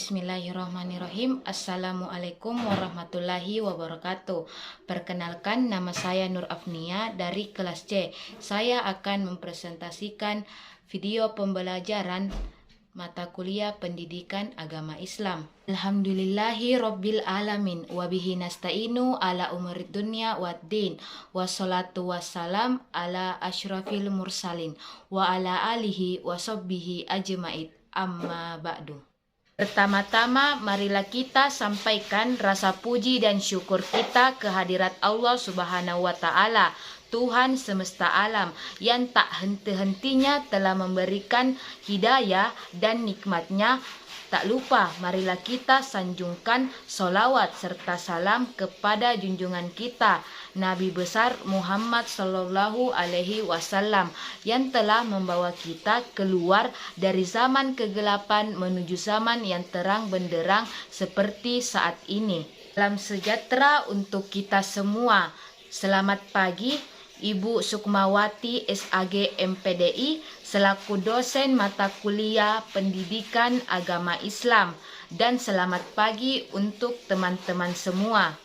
Bismillahirrahmanirrahim. Assalamualaikum warahmatullahi wabarakatuh. Perkenalkan, nama saya Nur Afnia dari kelas C. Saya akan mempresentasikan video pembelajaran mata kuliah pendidikan agama Islam. Alhamdulillahi rabbil alamin wa bihi nasta'inu ala umurid dunya waddin wassalatu wassalam ala asyrafil mursalin wa ala alihi wa sahbihi ajma'in amma ba'du. Pertama-tama, marilah kita sampaikan rasa puji dan syukur kita kehadirat Allah Subhanahu wa Ta'ala, Tuhan semesta alam, yang tak henti-hentinya telah memberikan hidayah dan nikmatnya. Tak lupa, marilah kita sanjungkan solawat serta salam kepada junjungan kita, Nabi besar Muhammad Sallallahu Alaihi Wasallam, yang telah membawa kita keluar dari zaman kegelapan menuju zaman yang terang benderang seperti saat ini. Salam sejahtera untuk kita semua. Selamat pagi, Ibu Sukmawati SAG MPDI selaku dosen mata kuliah pendidikan agama Islam, dan selamat pagi untuk teman-teman semua.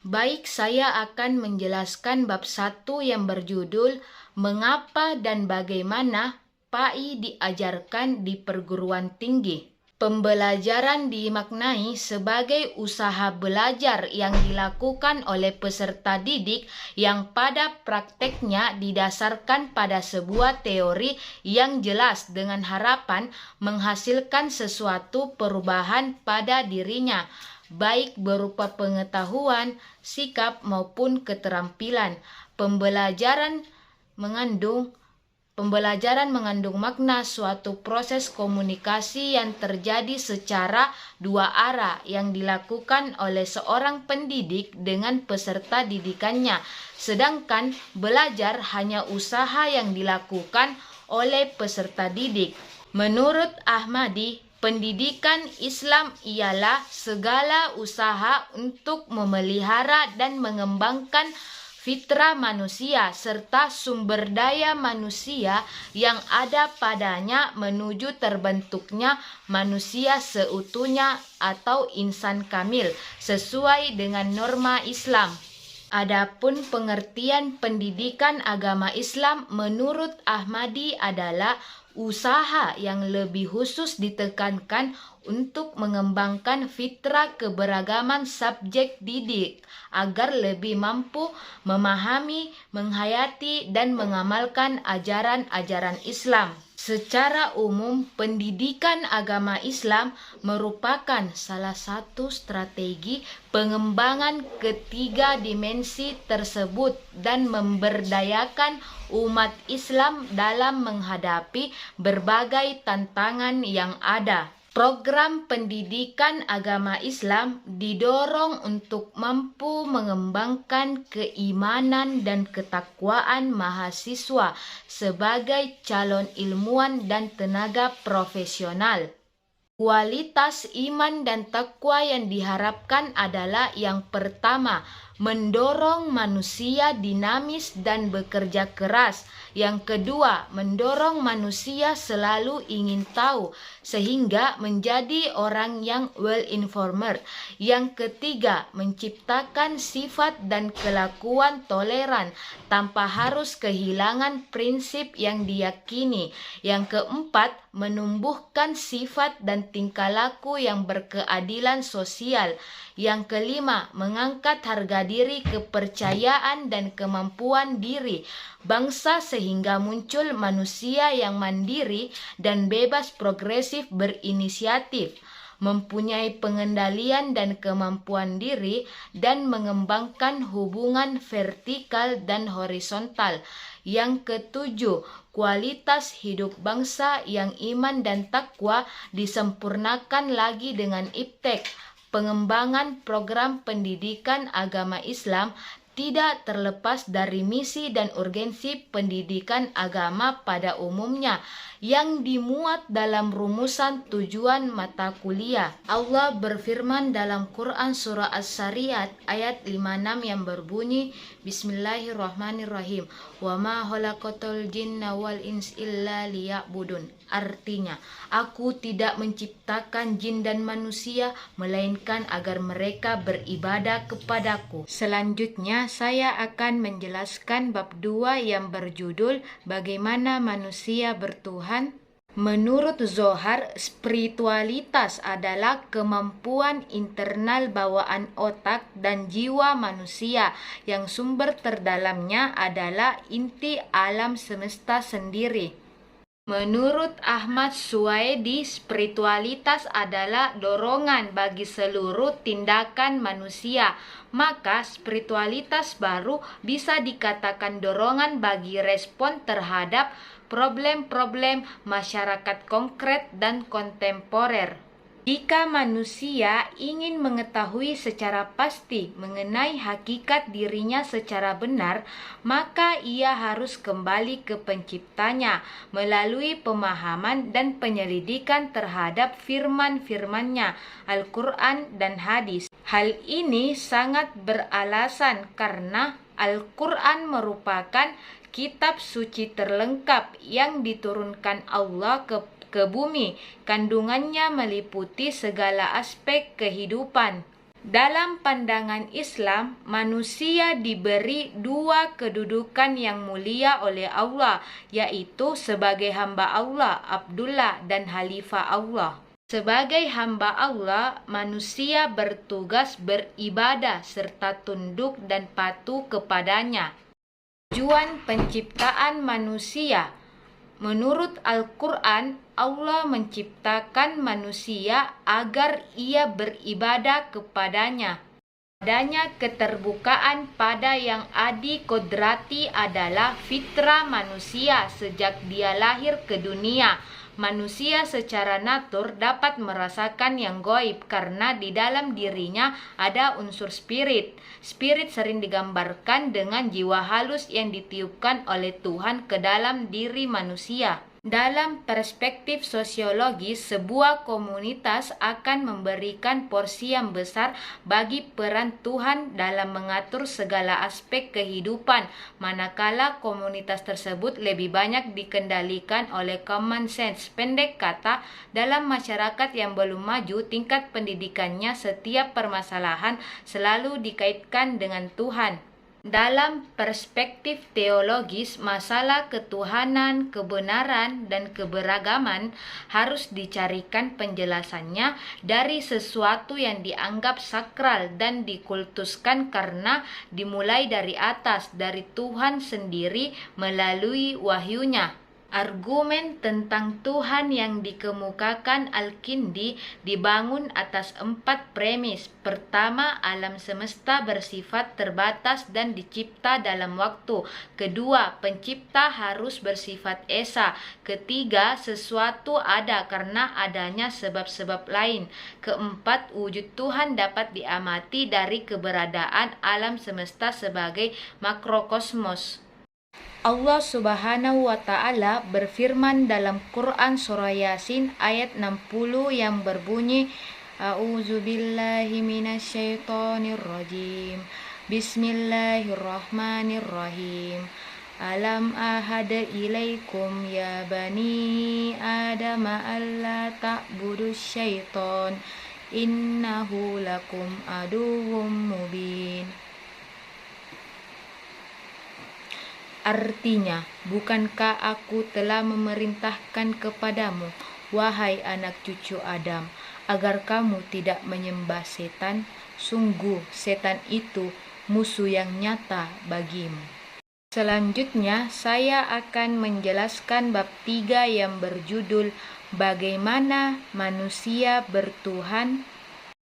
Baik, saya akan menjelaskan bab 1 yang berjudul Mengapa dan Bagaimana PAI diajarkan di perguruan tinggi. Pembelajaran dimaknai sebagai usaha belajar yang dilakukan oleh peserta didik yang pada prakteknya didasarkan pada sebuah teori yang jelas dengan harapan menghasilkan sesuatu perubahan pada dirinya, baik berupa pengetahuan, sikap maupun keterampilan. Pembelajaran mengandung makna suatu proses komunikasi yang terjadi secara dua arah yang dilakukan oleh seorang pendidik dengan peserta didikannya, sedangkan belajar hanya usaha yang dilakukan oleh peserta didik. Menurut Ahmadi, pendidikan Islam ialah segala usaha untuk memelihara dan mengembangkan fitrah manusia serta sumber daya manusia yang ada padanya menuju terbentuknya manusia seutuhnya atau insan kamil sesuai dengan norma Islam. Adapun pengertian pendidikan agama Islam menurut Ahmadi adalah usaha yang lebih khusus ditekankan untuk mengembangkan fitrah keberagaman subjek didik agar lebih mampu memahami, menghayati, dan mengamalkan ajaran-ajaran Islam. Secara umum, pendidikan agama Islam merupakan salah satu strategi pengembangan ketiga dimensi tersebut dan memberdayakan umat Islam dalam menghadapi berbagai tantangan yang ada. Program pendidikan agama Islam didorong untuk mampu mengembangkan keimanan dan ketakwaan mahasiswa sebagai calon ilmuwan dan tenaga profesional. Kualitas iman dan takwa yang diharapkan adalah yang pertama, mendorong manusia dinamis dan bekerja keras. Yang kedua, mendorong manusia selalu ingin tahu sehingga menjadi orang yang well-informed. Yang ketiga, menciptakan sifat dan kelakuan toleran tanpa harus kehilangan prinsip yang diyakini. Yang keempat, menumbuhkan sifat dan tingkah laku yang berkeadilan sosial. Yang kelima, mengangkat harga diri, kepercayaan, dan kemampuan diri bangsa sehingga muncul manusia yang mandiri dan bebas, progresif, berinisiatif, mempunyai pengendalian dan kemampuan diri, dan mengembangkan hubungan vertikal dan horizontal. Yang ketujuh, kualitas hidup bangsa yang iman dan takwa disempurnakan lagi dengan iptek. Pengembangan program pendidikan agama Islam tidak terlepas dari misi dan urgensi pendidikan agama pada umumnya yang dimuat dalam rumusan tujuan mata kuliah. Allah berfirman dalam Quran surah As-Sariyat ayat 56 yang berbunyi, Bismillahirrahmanirrahim, wa ma khalaqatul jinna wal ins illa liya'budun. Artinya, aku tidak menciptakan jin dan manusia, melainkan agar mereka beribadah kepadaku. Selanjutnya, saya akan menjelaskan bab 2 yang berjudul Bagaimana Manusia Bertuhan. Menurut Zohar, spiritualitas adalah kemampuan internal bawaan otak dan jiwa manusia yang sumber terdalamnya adalah inti alam semesta sendiri. Menurut Ahmad Suwaidi, spiritualitas adalah dorongan bagi seluruh tindakan manusia. Maka spiritualitas baru bisa dikatakan dorongan bagi respon terhadap problem-problem masyarakat konkret dan kontemporer. Jika manusia ingin mengetahui secara pasti mengenai hakikat dirinya secara benar, maka ia harus kembali ke penciptanya melalui pemahaman dan penyelidikan terhadap firman-firmannya, Al-Quran dan hadis. Hal ini sangat beralasan karena Al-Quran merupakan kitab suci terlengkap yang diturunkan Allah ke bumi. Kandungannya meliputi segala aspek kehidupan. Dalam pandangan Islam, manusia diberi dua kedudukan yang mulia oleh Allah, yaitu sebagai hamba Allah, Abdullah, dan Khalifah Allah. Sebagai hamba Allah, manusia bertugas beribadah serta tunduk dan patuh kepadanya. Tujuan penciptaan manusia. Menurut Al-Quran, Allah menciptakan manusia agar ia beribadah kepadanya. Adanya keterbukaan pada yang adikodrati adalah fitrah manusia sejak dia lahir ke dunia. Manusia secara natur dapat merasakan yang gaib karena di dalam dirinya ada unsur spirit. Spirit sering digambarkan dengan jiwa halus yang ditiupkan oleh Tuhan ke dalam diri manusia. Dalam perspektif sosiologis, sebuah komunitas akan memberikan porsi yang besar bagi peran Tuhan dalam mengatur segala aspek kehidupan, manakala komunitas tersebut lebih banyak dikendalikan oleh common sense. Pendek kata, dalam masyarakat yang belum maju, tingkat pendidikannya setiap permasalahan selalu dikaitkan dengan Tuhan. Dalam perspektif teologis, masalah ketuhanan, kebenaran, dan keberagaman harus dicarikan penjelasannya dari sesuatu yang dianggap sakral dan dikultuskan karena dimulai dari atas, dari Tuhan sendiri melalui wahyunya. Argumen tentang Tuhan yang dikemukakan Al-Kindi dibangun atas 4 premis. Pertama, alam semesta bersifat terbatas dan dicipta dalam waktu. Kedua, pencipta harus bersifat esa. Ketiga, sesuatu ada karena adanya sebab-sebab lain. Keempat, wujud Tuhan dapat diamati dari keberadaan alam semesta sebagai makrokosmos. Allah Subhanahu wa Ta'ala berfirman dalam Quran surah Yasin ayat 60 yang berbunyi, A'udzubillahi minasyaitonirrajim. Bismillahirrahmanirrahim. Alam ahad ilaikum ya bani Adam alla ta'budus syaiton innahu lakum aduwwum mubin. Artinya, bukankah aku telah memerintahkan kepadamu, wahai anak cucu Adam, agar kamu tidak menyembah setan? Sungguh, setan itu musuh yang nyata bagimu. Selanjutnya, saya akan menjelaskan bab 3 yang berjudul Bagaimana Manusia Bertuhan.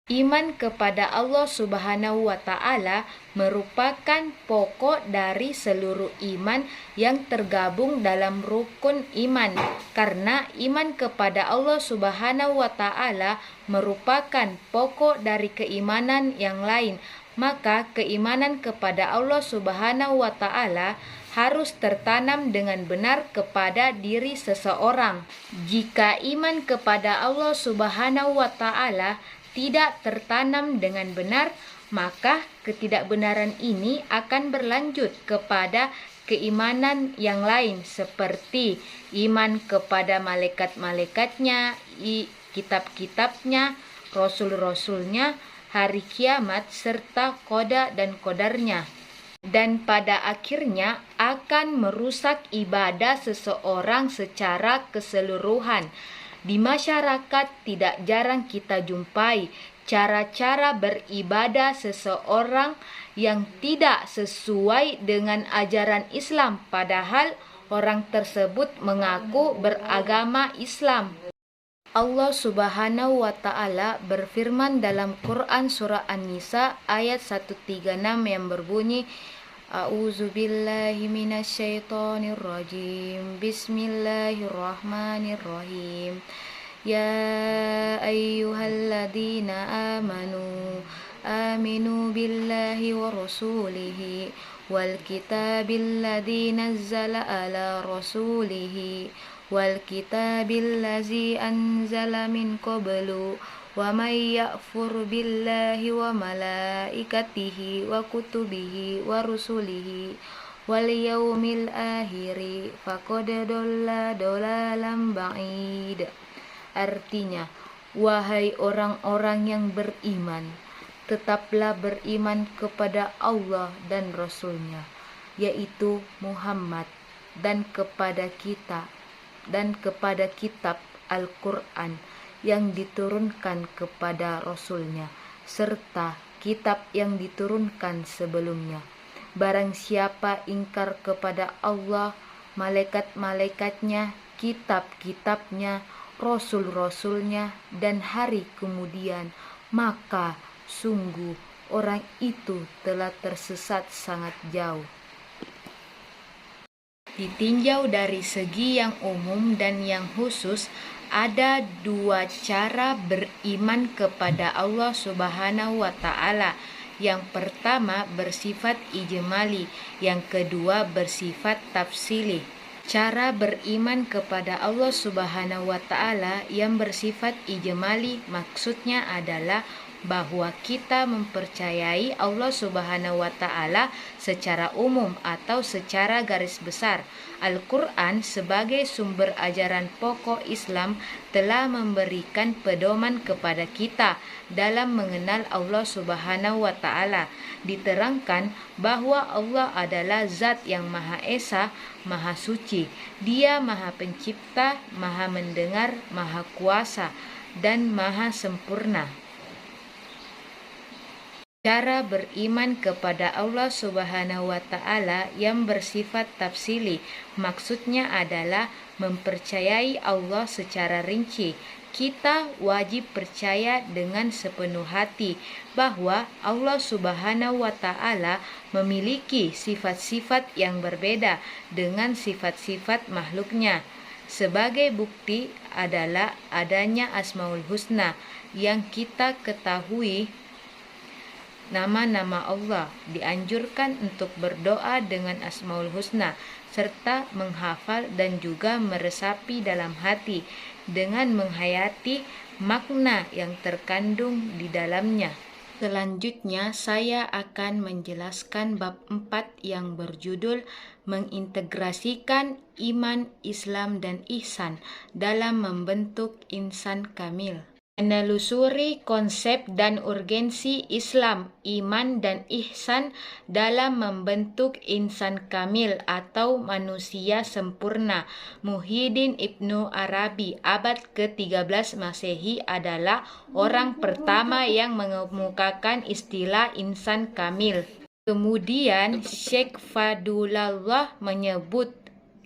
Iman kepada Allah Subhanahu wa Ta'ala merupakan pokok dari seluruh iman yang tergabung dalam rukun iman. Karena iman kepada Allah Subhanahu wa Ta'ala merupakan pokok dari keimanan yang lain, maka keimanan kepada Allah Subhanahu wa Ta'ala harus tertanam dengan benar kepada diri seseorang. Jika iman kepada Allah Subhanahu wa Ta'ala tidak tertanam dengan benar, maka ketidakbenaran ini akan berlanjut kepada keimanan yang lain seperti iman kepada malaikat-malaikatnya, kitab-kitabnya, rasul-rasulnya, hari kiamat, serta qada dan qadarnya. Dan pada akhirnya akan merusak ibadah seseorang secara keseluruhan. Di masyarakat tidak jarang kita jumpai cara-cara beribadah seseorang yang tidak sesuai dengan ajaran Islam, padahal orang tersebut mengaku beragama Islam. Allah Subhanahu wa Ta'ala berfirman dalam Quran surah An-Nisa ayat 136 yang berbunyi, A'udzubillahi minasyaitonir rajim. Bismillahirrahmanirrahim. Ya ayyuhalladzina aminu billahi wa rasulihi wal kitabil ladzi nazzala ala rasulihi wal kitabil ladzi anzala min qablu wa may ya'fur billahi wa malaikatihi wa kutubihi wa rusulihi wal yaumil akhiri faqad dhalla dhalalan ba'id. Artinya, wahai orang-orang yang beriman, tetaplah beriman kepada Allah dan Rasul-Nya, yaitu Muhammad, dan kepada kitab Al-Quran yang diturunkan kepada Rasul-Nya, serta kitab yang diturunkan sebelumnya. Barang siapa ingkar kepada Allah, malaikat-malaikatnya, kitab-kitabnya, rasul-rasulnya, dan hari kemudian, maka sungguh orang itu telah tersesat sangat jauh. Ditinjau dari segi yang umum dan yang khusus, ada dua cara beriman kepada Allah Subhanahu wa Ta'ala. Yang pertama bersifat ijmali, yang kedua bersifat tafsili. Cara beriman kepada Allah Subhanahu wa Ta'ala yang bersifat ijmali maksudnya adalah bahwa kita mempercayai Allah Subhanahu wa Ta'ala secara umum atau secara garis besar. Al-Quran sebagai sumber ajaran pokok Islam telah memberikan pedoman kepada kita dalam mengenal Allah Subhanahu wa Ta'ala. Diterangkan bahwa Allah adalah Zat yang Maha Esa, Maha Suci. Dia Maha Pencipta, Maha Mendengar, Maha Kuasa, dan Maha Sempurna. Cara beriman kepada Allah Subhanahu wa Ta'ala yang bersifat tafsili maksudnya adalah mempercayai Allah secara rinci. Kita wajib percaya dengan sepenuh hati bahwa Allah Subhanahu wa Ta'ala memiliki sifat-sifat yang berbeda dengan sifat-sifat makhluknya. Sebagai bukti adalah adanya Asmaul Husna yang kita ketahui. Nama-nama Allah dianjurkan untuk berdoa dengan Asmaul Husna serta menghafal dan juga meresapi dalam hati dengan menghayati makna yang terkandung di dalamnya. Selanjutnya saya akan menjelaskan bab 4 yang berjudul mengintegrasikan iman, Islam, dan ihsan dalam membentuk insan kamil. Menelusuri konsep dan urgensi Islam, iman, dan ihsan dalam membentuk insan kamil atau manusia sempurna. Muhyiddin Ibnu Arabi abad ke-13 Masehi adalah orang pertama yang mengemukakan istilah insan kamil. Kemudian Syekh Fadulullah menyebut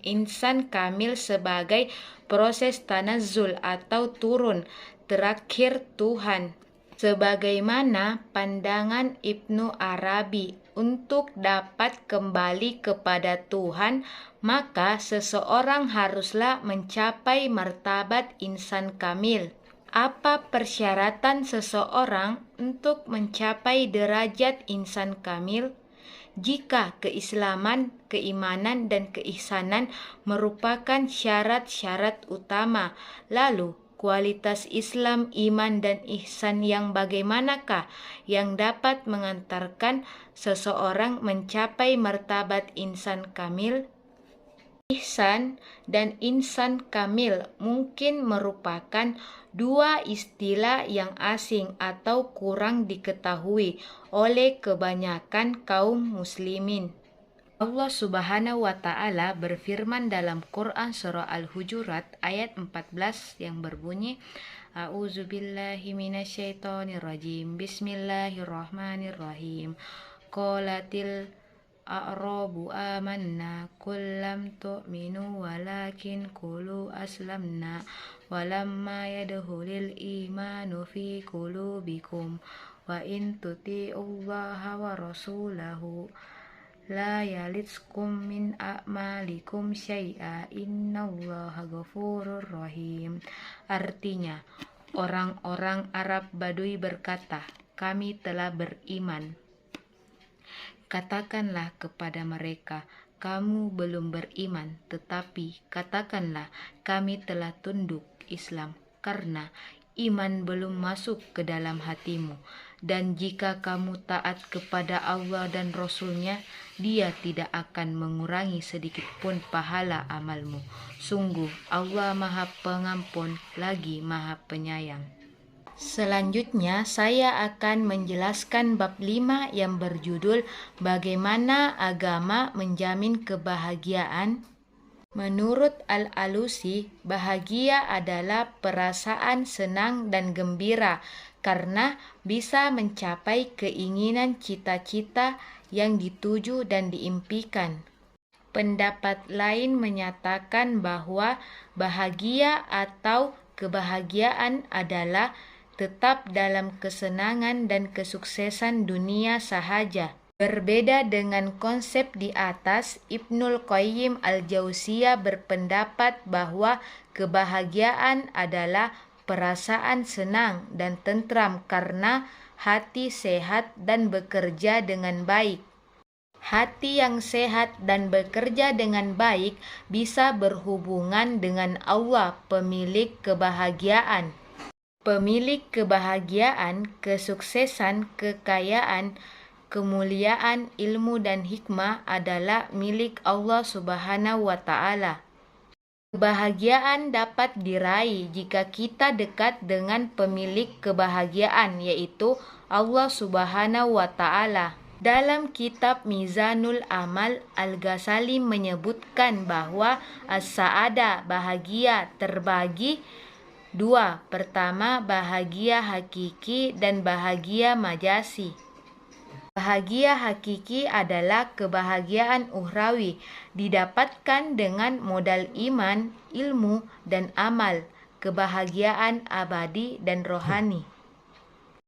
insan kamil sebagai proses tanazzul atau turun terakhir Tuhan. Sebagaimana pandangan Ibnu Arabi, untuk dapat kembali kepada Tuhan, maka seseorang haruslah mencapai martabat insan kamil. Apa persyaratan seseorang untuk mencapai derajat insan kamil? Jika keislaman, keimanan, dan keihsanan merupakan syarat-syarat utama, lalu kualitas Islam, iman, dan ihsan yang bagaimanakah yang dapat mengantarkan seseorang mencapai martabat insan kamil? Ihsan dan insan kamil mungkin merupakan dua istilah yang asing atau kurang diketahui oleh kebanyakan kaum muslimin. Allah Subhanahu wa Ta'ala berfirman dalam Quran surah Al-Hujurat ayat 14 yang berbunyi, A'udzubillahi minasyaitonirrajim. Bismillahirrahmanirrahim. Qalatil a'rabu amanna qul lam tu'minu walakin qulu aslamna walamma yadkhulil imanu fi qulubikum wa in tuti'ullaha wa rasulahu la yalitskum min a'malikum syai'a innallaha ghafurur rahim. Artinya, orang-orang Arab Badui berkata, kami telah beriman. Katakanlah kepada mereka, kamu belum beriman, tetapi katakanlah kami telah tunduk Islam, karena iman belum masuk ke dalam hatimu. Dan jika kamu taat kepada Allah dan Rasul-Nya, Dia tidak akan mengurangi sedikit pun pahala amalmu. Sungguh Allah Maha Pengampun lagi Maha Penyayang. Selanjutnya saya akan menjelaskan bab 5 yang berjudul Bagaimana Agama Menjamin Kebahagiaan. Menurut Al-Alusi, bahagia adalah perasaan senang dan gembira karena bisa mencapai keinginan cita-cita yang dituju dan diimpikan. Pendapat lain menyatakan bahwa bahagia atau kebahagiaan adalah tetap dalam kesenangan dan kesuksesan dunia sahaja. Berbeda dengan konsep di atas, Ibnul Qayyim al-Jauziyah berpendapat bahwa kebahagiaan adalah perasaan senang dan tentram karena hati sehat dan bekerja dengan baik. Hati yang sehat dan bekerja dengan baik bisa berhubungan dengan Allah, pemilik kebahagiaan. Pemilik kebahagiaan, kesuksesan, kekayaan, kemuliaan, ilmu, dan hikmah adalah milik Allah Subhanahu wa Ta'ala. Kebahagiaan dapat diraih jika kita dekat dengan pemilik kebahagiaan, yaitu Allah Subhanahu wa Ta'ala. Dalam kitab Mizanul Amal, Al-Ghazali menyebutkan bahwa as-sa'adah, bahagia, terbagi dua. Pertama, bahagia hakiki dan bahagia majasi. Bahagia hakiki adalah kebahagiaan ukhrawi, didapatkan dengan modal iman, ilmu, dan amal, kebahagiaan abadi dan rohani.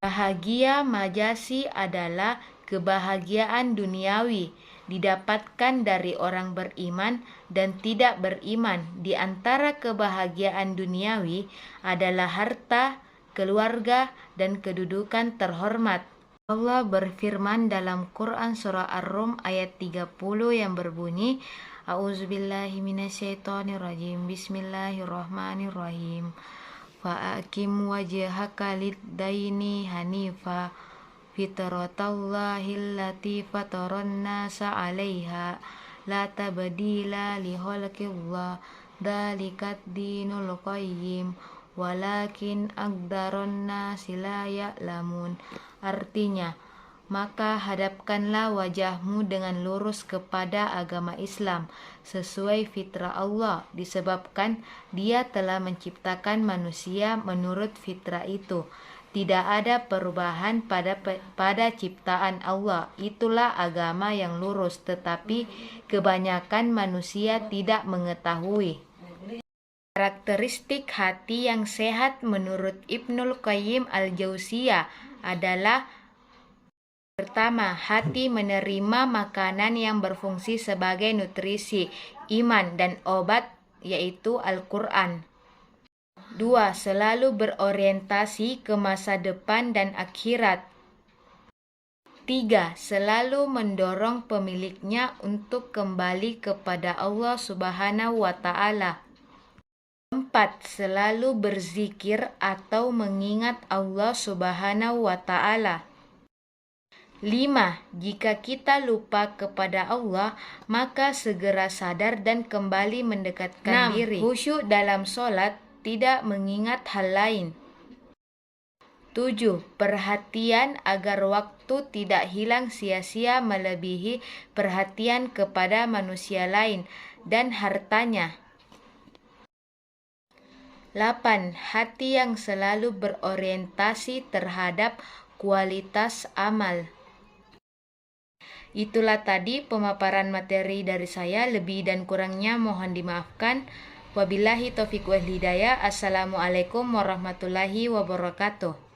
Bahagia majasi adalah kebahagiaan duniawi, didapatkan dari orang beriman dan tidak beriman. Di antara kebahagiaan duniawi adalah harta, keluarga, dan kedudukan terhormat. Allah berfirman dalam Quran surah Ar-Rum ayat 30 yang berbunyi, A'udzubillahi minasyaitonirrajim. Bismillahirrahmanirrahim. Fa'akim wajhaka lid-daini hanifa fitratallahi allati fataran nasa 'alaiha la tabdila li khalqillah dzalikat dinul qayyim walakin aktsarun nasi la ya'lamun. Artinya, maka hadapkanlah wajahmu dengan lurus kepada agama Islam sesuai fitrah Allah, disebabkan Dia telah menciptakan manusia menurut fitrah itu. Tidak ada perubahan pada ciptaan Allah. Itulah agama yang lurus, tetapi kebanyakan manusia tidak mengetahui. Karakteristik hati yang sehat menurut Ibnul Qayyim al-Jauziyah adalah: pertama, hati menerima makanan yang berfungsi sebagai nutrisi, iman, dan obat, yaitu Al-Quran. 2. Selalu berorientasi ke masa depan dan akhirat. 3. Selalu mendorong pemiliknya untuk kembali kepada Allah Subhanahu wa Ta'ala. 4. 4. Selalu berzikir atau mengingat Allah Subhanahu wa Ta'ala. 5. Jika kita lupa kepada Allah, maka segera sadar dan kembali mendekatkan diri. 6. Khusyuk dalam sholat, tidak mengingat hal lain. 7. Perhatian agar waktu tidak hilang sia-sia melebihi perhatian kepada manusia lain dan hartanya. 8. Hati yang selalu berorientasi terhadap kualitas amal. Itulah tadi pemaparan materi dari saya, lebih dan kurangnya mohon dimaafkan. Wabillahi taufiq wal hidayah. Assalamualaikum warahmatullahi wabarakatuh.